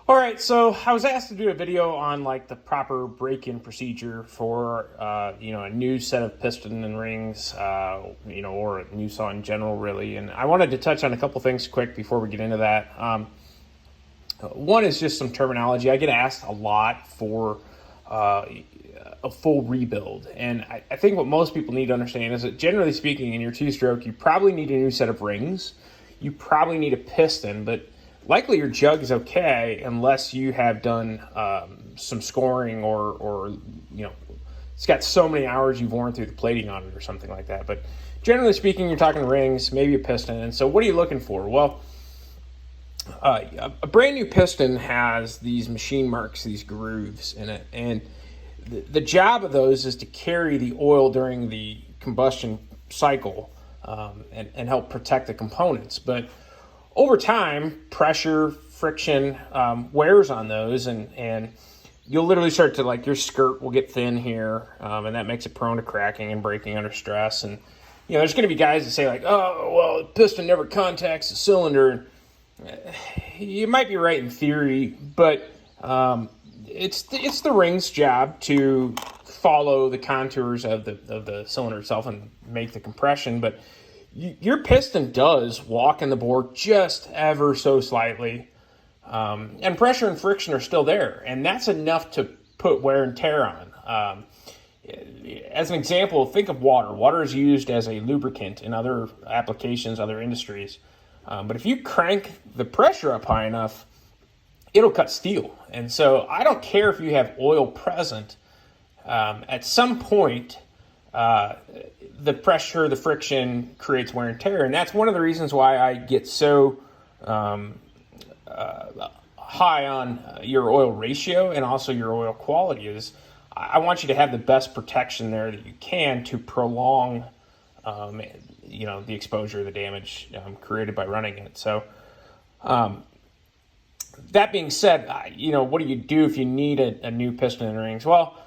All right, so I was asked to do a video on like the proper break-in procedure for a new set of piston and rings, or a new saw in general, really. And I wanted to touch on a couple things quick before we get into that. One is just some terminology. I get asked a lot for a full rebuild, and I think what most people need to understand is that generally speaking, in your two-stroke, you probably need a new set of rings. You probably need a piston, but likely your jug is okay unless you have done some scoring or it's got so many hours you've worn through the plating on it or something like that. But generally speaking, you're talking rings, maybe a piston. And so what are you looking for? Well, a brand new piston has these machine marks, these grooves in it. And the job of those is to carry the oil during the combustion cycle and help protect the components. But over time, pressure, friction wears on those, and you'll literally start to, like, your skirt will get thin here, and that makes it prone to cracking and breaking under stress. And, there's going to be guys that say, like, oh, well, the piston never contacts the cylinder. You might be right in theory, but it's the ring's job to follow the contours of the cylinder itself and make the compression, but your piston does walk in the bore just ever so slightly, and pressure and friction are still there, and that's enough to put wear and tear on. As an example, think of water. Water is used as a lubricant in other applications, other industries, but if you crank the pressure up high enough, it'll cut steel. And so I don't care if you have oil present, at some point, the pressure, the friction creates wear and tear. And that's one of the reasons why I get so high on your oil ratio and also your oil quality. Is I want you to have the best protection there that you can to prolong, the exposure, the damage created by running it. So that being said, what do you do if you need a new piston and rings? Well,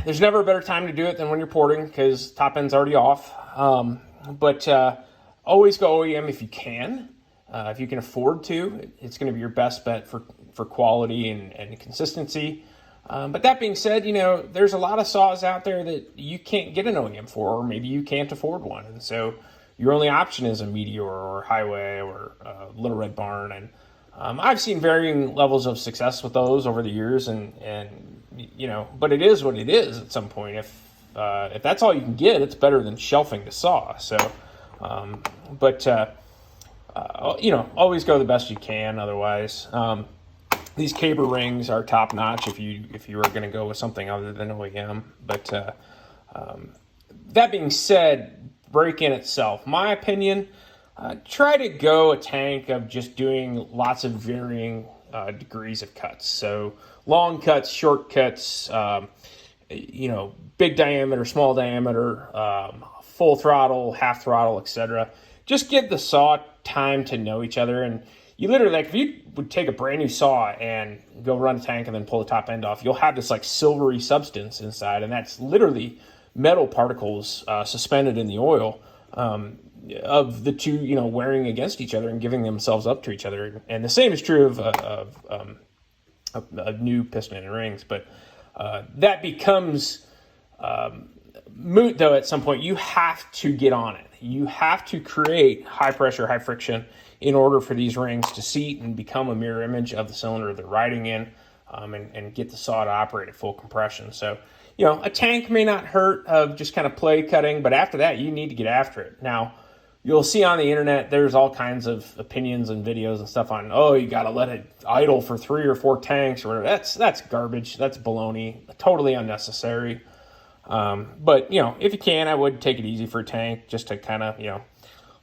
there's never a better time to do it than when you're porting, because top end's already off. But always go OEM if you can. If you can afford to, it's going to be your best bet for quality and consistency. But that being said, there's a lot of saws out there that you can't get an OEM for, or maybe you can't afford one. And so your only option is a Meteor or Highway or Little Red Barn. And I've seen varying levels of success with those over the years, but it is what it is at some point. If that's all you can get, it's better than shelving the saw. So, always go the best you can. Otherwise, these caber rings are top notch if you are going to go with something other than OEM. But that being said, break-in itself, my opinion, try to go a tank of just doing lots of varying degrees of cuts. So long cuts, short cuts, big diameter, small diameter, full throttle, half throttle, etc. Just give the saw time to know each other. And you literally, like, if you would take a brand new saw and go run a tank and then pull the top end off, you'll have this like silvery substance inside, and that's literally metal particles suspended in the oil of the two, wearing against each other and giving themselves up to each other. And the same is true of a new piston and rings. But that becomes moot, though. At some point, you have to get on it. You have to create high pressure, high friction in order for these rings to seat and become a mirror image of the cylinder they're riding in, and get the saw to operate at full compression. So, a tank may not hurt of just kind of play cutting, but after that, you need to get after it. Now, you'll see on the internet, there's all kinds of opinions and videos and stuff on, you got to let it idle for 3 or 4 tanks or whatever. That's garbage. That's baloney. Totally unnecessary. But, if you can, I would take it easy for a tank just to kind of,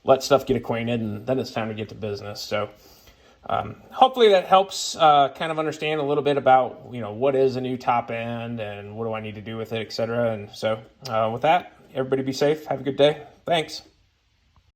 let stuff get acquainted, and then it's time to get to business. So hopefully that helps kind of understand a little bit about, what is a new top end and what do I need to do with it, etc. And so with that, everybody be safe. Have a good day. Thanks.